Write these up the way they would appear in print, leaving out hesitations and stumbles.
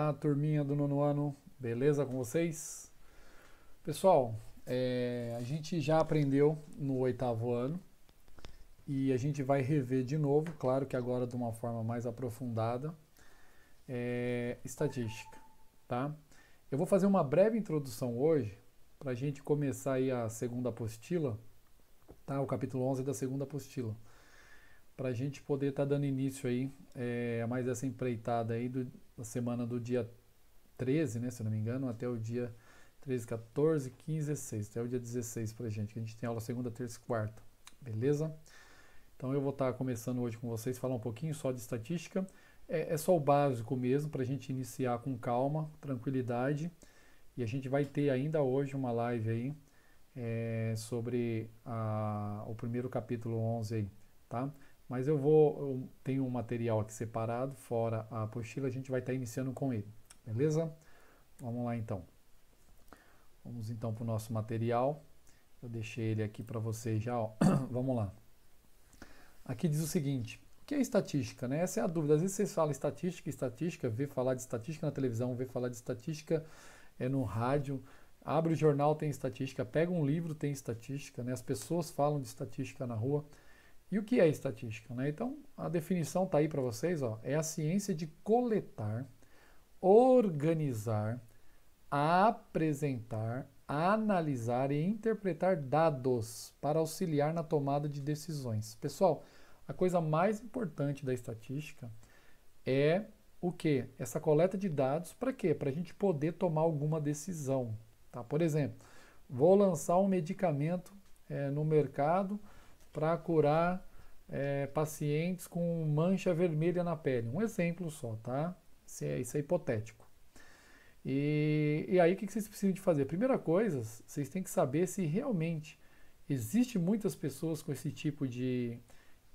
Olá, turminha do nono ano, beleza com vocês? Pessoal, a gente já aprendeu no oitavo ano e a gente vai rever de novo, claro que agora de uma forma mais aprofundada, estatística, tá? Eu vou fazer uma breve introdução hoje para a gente começar aí a segunda apostila, tá? O capítulo 11 da segunda apostila, para a gente poder estar dando início aí a mais essa empreitada aí da semana do dia 13, né, se eu não me engano, até o dia 13, 14, 15, 16, até o dia 16 pra gente, que a gente tem aula segunda, terça e quarta, beleza? Então eu vou estar começando hoje com vocês, falar um pouquinho só de estatística, é só o básico mesmo, para a gente iniciar com calma, tranquilidade, e a gente vai ter ainda hoje uma live aí sobre o primeiro capítulo 11 aí, tá? Mas eu tenho um material aqui separado, fora a apostila, a gente vai estar iniciando com ele, beleza? Vamos lá então. Vamos então para o nosso material. Eu deixei ele aqui para vocês já, ó. Vamos lá. Aqui diz o seguinte: o que é estatística, né? Essa é a dúvida. Às vezes vocês falam estatística, vê falar de estatística na televisão, vê falar de estatística no rádio, abre o jornal, tem estatística, pega um livro, tem estatística, né? As pessoas falam de estatística na rua. E o que é estatística, né? Então, a definição está aí para vocês, ó. É a ciência de coletar, organizar, apresentar, analisar e interpretar dados para auxiliar na tomada de decisões. Pessoal, a coisa mais importante da estatística é o quê? Essa coleta de dados para quê? Para a gente poder tomar alguma decisão. Tá? Por exemplo, vou lançar um medicamento no mercado para curar pacientes com mancha vermelha na pele. Um exemplo só, tá? Isso é hipotético. E aí o que vocês precisam de fazer? Primeira coisa, vocês têm que saber se realmente existe muitas pessoas com esse tipo de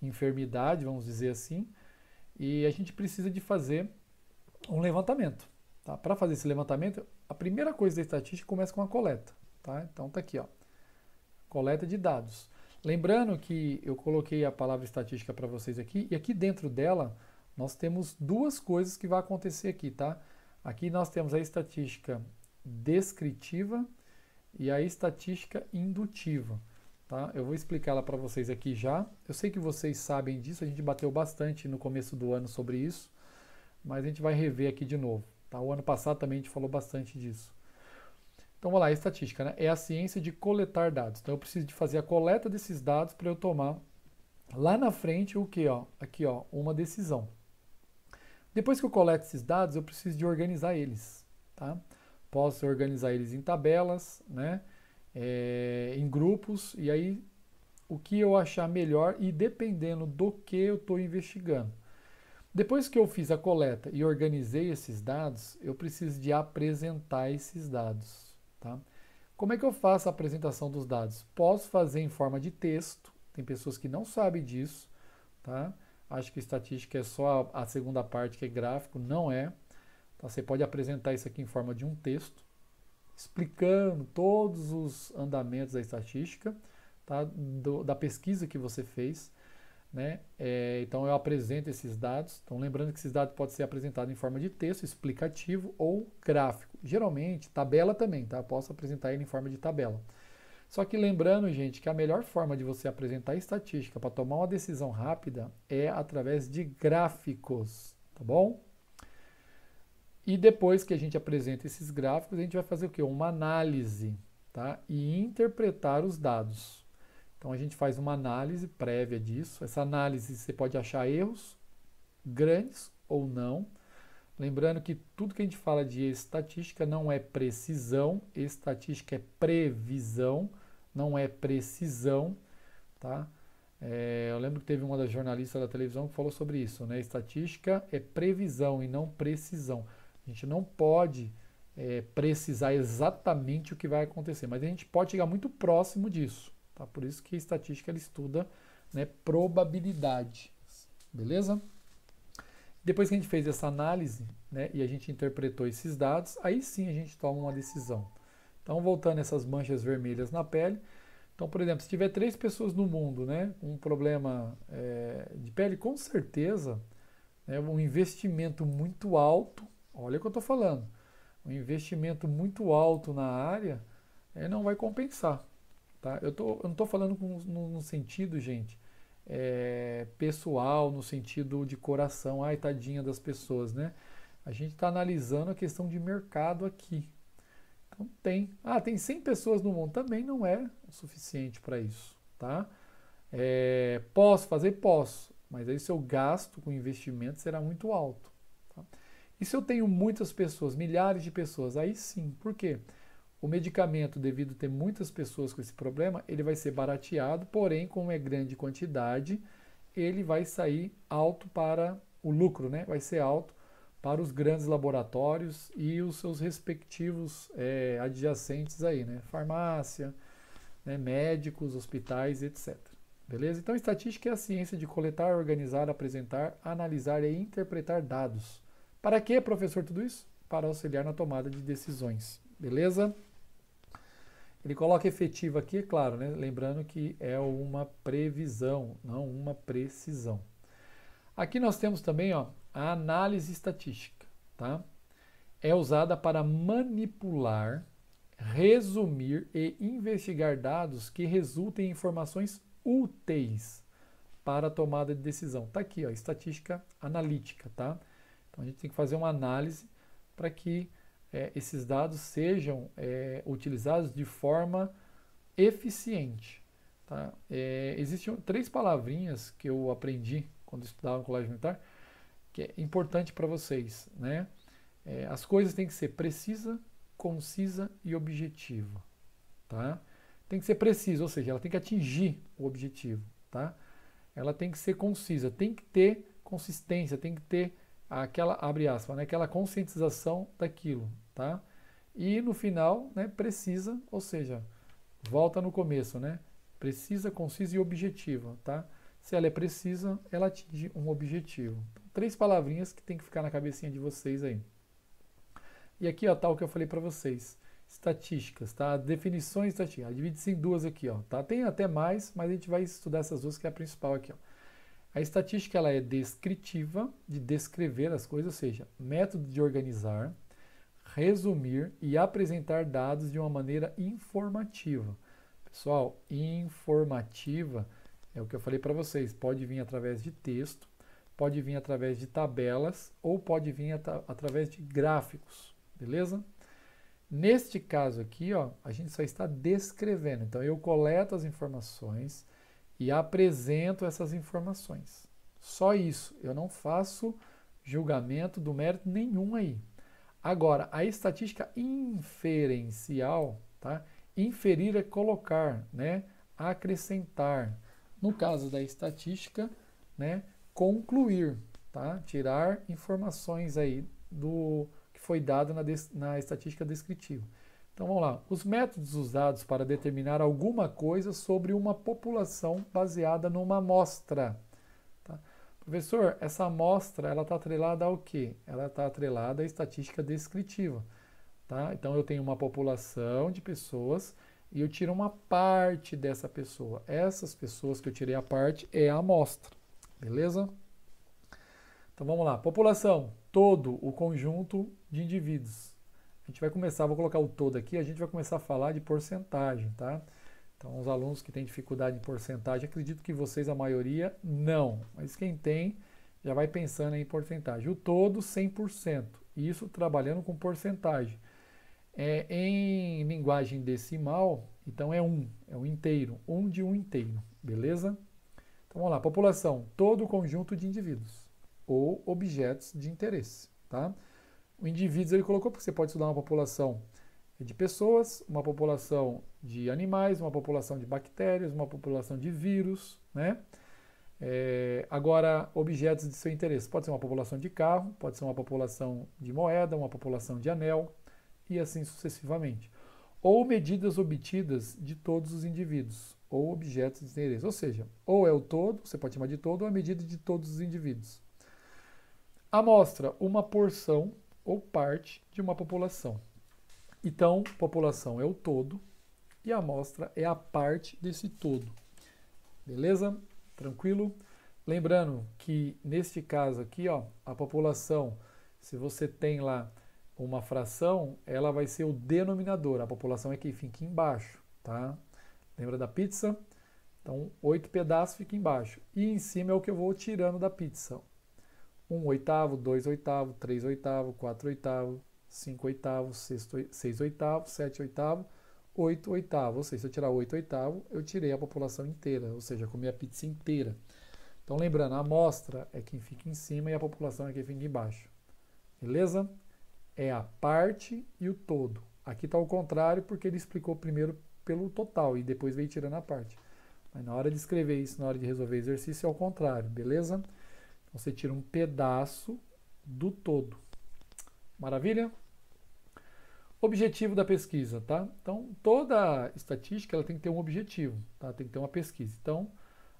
enfermidade, vamos dizer assim, e a gente precisa de fazer um levantamento. Tá? Para fazer esse levantamento, a primeira coisa da estatística começa com a coleta. Tá? Então tá aqui, ó, coleta de dados. Lembrando que eu coloquei a palavra estatística para vocês aqui, e aqui dentro dela nós temos duas coisas que vai acontecer aqui, tá? Aqui nós temos a estatística descritiva e a estatística indutiva, tá? Eu vou explicar ela para vocês aqui já. Eu sei que vocês sabem disso, a gente bateu bastante no começo do ano sobre isso, mas a gente vai rever aqui de novo, tá? O ano passado também a gente falou bastante disso. Então, vamos lá, a estatística, né? É a ciência de coletar dados. Então, eu preciso de fazer a coleta desses dados para eu tomar lá na frente o quê? Ó? Aqui, ó, uma decisão. Depois que eu coleto esses dados, eu preciso de organizar eles, tá? Posso organizar eles em tabelas, né? Em grupos, e aí o que eu achar melhor e dependendo do que eu estou investigando. Depois que eu fiz a coleta e organizei esses dados, eu preciso de apresentar esses dados. Tá? Como é que eu faço a apresentação dos dados? Posso fazer em forma de texto, tem pessoas que não sabem disso, tá? Acho que estatística é só a segunda parte que é gráfico, não é. Tá? Você pode apresentar isso aqui em forma de um texto, explicando todos os andamentos da estatística, tá? Da pesquisa que você fez. Né? Então eu apresento esses dados. Então lembrando que esses dados podem ser apresentados em forma de texto, explicativo ou gráfico. Geralmente, tabela também, tá? Eu posso apresentar ele em forma de tabela. Só que lembrando, gente, que a melhor forma de você apresentar estatística para tomar uma decisão rápida é através de gráficos, tá bom? E depois que a gente apresenta esses gráficos, a gente vai fazer o quê? Uma análise, tá? E interpretar os dados. Então a gente faz uma análise prévia disso. Essa análise você pode achar erros grandes ou não. Lembrando que tudo que a gente fala de estatística não é precisão, estatística é previsão, não é precisão, tá? Eu lembro que teve uma das jornalistas da televisão que falou sobre isso, né? Estatística é previsão e não precisão. A gente não pode precisar exatamente o que vai acontecer, mas a gente pode chegar muito próximo disso. Tá? Por isso que a estatística ela estuda, né, probabilidade, beleza? Depois que a gente fez essa análise, né, e a gente interpretou esses dados, aí sim a gente toma uma decisão. Então, voltando essas manchas vermelhas na pele. Então, por exemplo, se tiver 3 pessoas no mundo, né, com um problema de pele, com certeza um investimento muito alto Olha o que eu estou falando. Um investimento muito alto na área não vai compensar. Tá? Eu não estou falando no sentido, gente, pessoal, no sentido de coração, ai, tadinha das pessoas, né? A gente está analisando a questão de mercado aqui. Então tem 100 pessoas no mundo, também não é o suficiente para isso, tá? Posso fazer? Posso, mas aí seu gasto com investimento será muito alto. Tá? E se eu tenho muitas pessoas, milhares de pessoas, aí sim, por quê? O medicamento, devido a ter muitas pessoas com esse problema, ele vai ser barateado, porém, como é grande quantidade, ele vai sair alto para o lucro, né? Vai ser alto para os grandes laboratórios e os seus respectivos adjacentes aí, né? Farmácia, né? Médicos, hospitais, etc. Beleza? Então, estatística é a ciência de coletar, organizar, apresentar, analisar e interpretar dados. Para que, professor, tudo isso? Para auxiliar na tomada de decisões. Beleza? Ele coloca efetivo aqui, é claro, né? Lembrando que é uma previsão, não uma precisão. Aqui nós temos também a análise estatística. Tá? É usada para manipular, resumir e investigar dados que resultem em informações úteis para a tomada de decisão. Está aqui, estatística analítica. Tá? Então a gente tem que fazer uma análise para que esses dados sejam utilizados de forma eficiente. Tá? Existem 3 palavrinhas que eu aprendi quando estudava no colégio militar, que é importante para vocês. Né? As coisas têm que ser precisa, concisa e objetiva. Tá? Tem que ser precisa, ou seja, ela tem que atingir o objetivo. Tá? Ela tem que ser concisa, tem que ter consistência, tem que ter aquela, abre aspas, né, aquela conscientização daquilo, tá? E no final, né, precisa, ou seja, volta no começo, né? Precisa, concisa e objetiva, tá? Se ela é precisa, ela atinge um objetivo. Então, 3 palavrinhas que tem que ficar na cabecinha de vocês aí. E aqui, tá o que eu falei para vocês. Estatísticas, tá? Definições estatísticas. Divide-se em 2 aqui, tá? Tem até mais, mas a gente vai estudar essas 2 que é a principal aqui, A estatística ela é descritiva, de descrever as coisas, ou seja, método de organizar, resumir e apresentar dados de uma maneira informativa. Pessoal, informativa é o que eu falei para vocês, pode vir através de texto, pode vir através de tabelas ou pode vir através de gráficos, beleza? Neste caso aqui, a gente só está descrevendo, então eu coleto as informações e apresento essas informações. Só isso, eu não faço julgamento do mérito nenhum aí. Agora, a estatística inferencial, tá? Inferir é colocar, né? Acrescentar. No caso da estatística, né? Concluir, tá? Tirar informações aí do que foi dado na estatística descritiva. Então vamos lá. Os métodos usados para determinar alguma coisa sobre uma população baseada numa amostra. Tá? Professor, essa amostra ela está atrelada ao quê? Ela está atrelada à estatística descritiva. Tá? Então eu tenho uma população de pessoas e eu tiro uma parte dessa pessoa. Essas pessoas que eu tirei a parte é a amostra. Beleza? Então vamos lá. População, todo o conjunto de indivíduos. A gente vai começar, vou colocar o todo aqui, a gente vai começar a falar de porcentagem, tá? Então, os alunos que têm dificuldade em porcentagem, acredito que vocês, a maioria, não. Mas quem tem, já vai pensando em porcentagem. O todo, 100%. Isso trabalhando com porcentagem. Em linguagem decimal, então é um inteiro. Um de um inteiro, beleza? Então, vamos lá. População, todo o conjunto de indivíduos ou objetos de interesse, tá? O indivíduo ele colocou porque você pode estudar uma população de pessoas, uma população de animais, uma população de bactérias, uma população de vírus, né? Agora, objetos de seu interesse. Pode ser uma população de carro, pode ser uma população de moeda, uma população de anel e assim sucessivamente. Ou medidas obtidas de todos os indivíduos, ou objetos de interesse. Ou seja, ou é o todo, você pode chamar de todo, ou a medida de todos os indivíduos. Amostra, uma porção ou parte de uma população. Então, população é o todo e a amostra é a parte desse todo. Beleza? Tranquilo? Lembrando que neste caso aqui, a população Se você tem lá uma fração, ela vai ser o denominador. A população é quem fica embaixo, tá? Lembra da pizza? Então, 8 pedaços fica embaixo. E em cima é o que eu vou tirando da pizza. 1 oitavo, 2 oitavo, 3 oitavo, 4 oitavo, 5 oitavo, 6 oitavo, 7 oitavo, 8 oitavo. Ou seja, se eu tirar 8 oitavo, eu tirei a população inteira, ou seja, comi a pizza inteira. Então, lembrando, a amostra é quem fica em cima e a população é quem fica embaixo. Beleza? É a parte e o todo. Aqui está o contrário, porque ele explicou primeiro pelo total e depois veio tirando a parte. Mas na hora de escrever isso, na hora de resolver exercício, é o contrário, beleza? Então, você tira um pedaço do todo. Maravilha? Objetivo da pesquisa, tá? Então, toda estatística ela tem que ter um objetivo, tá? Tem que ter uma pesquisa. Então,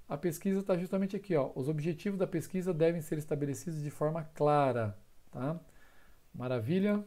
a pesquisa está justamente aqui, ó. Os objetivos da pesquisa devem ser estabelecidos de forma clara, tá? Maravilha?